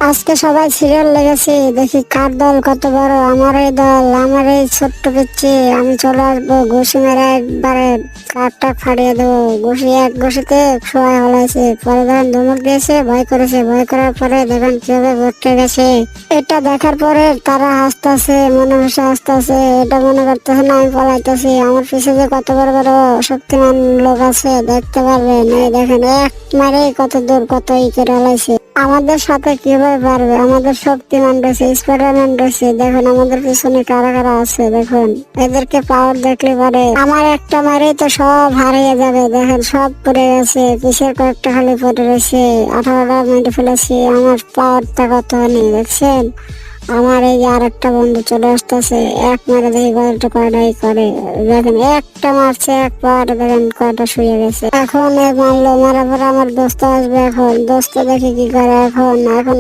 আজকে সবাই সিরিয়াল লেগেছে, দেখি কার দল কত বড়। আমার এই দল, আমার এই ছোট্ট পিচ্ছি। আমি চলে আসবো, ঘুষি মেরে একবারে কাঠটা ফাড়িয়ে দেবো। ঘুষি এক ঘুষিতে সবাই হলাইছে। পরে দেখেন ধমক দিয়েছে, ভয় করেছে। ভয় করার পরে দেখেন কিভাবে ভটকে গেছে। এটা দেখার পরে তারা হাসতেছে, মনে বসে হাসতেছে। এটা মনে করতেছে না আমি পলাইতেছি। আমার পিছে যে কত বড় বড় শক্তিমান লোক আছে দেখতে পারবেন। এই দেখেন এক মারে কত দূর কত ই করে হলাইছে। আমাদের সাথে কিভাবে পারবে? আমাদের শক্তিমান রয়েছে, স্পাইডারম্যান রয়েছে। দেখুন আমাদের পিছনে কারা কারা আছে দেখুন। এদেরকে পাওয়ার দেখলে পারে আমার একটা মারেই তো সব হারিয়ে যাবে। দেখেন সব পড়ে গেছে, পিছের কয়েকটা খালি পড়ে রয়েছে। 18টা মেরে ফেলেছি। আমার পাওয়ারটা কত নেই দেখছেন। আমার এই যে আরেকটা বন্ধু চলে আসতেছে, এক মারে দেখি কয়টাই করে। দেখেন একটা মারছে, এক পাওয়ার দেখেন কয়টা শুয়ে গেছে। এখন এ মারলো, মারার পর আমার দোস্ত আসবে। এখন দোস্ত দেখি কি করে। এখন এখন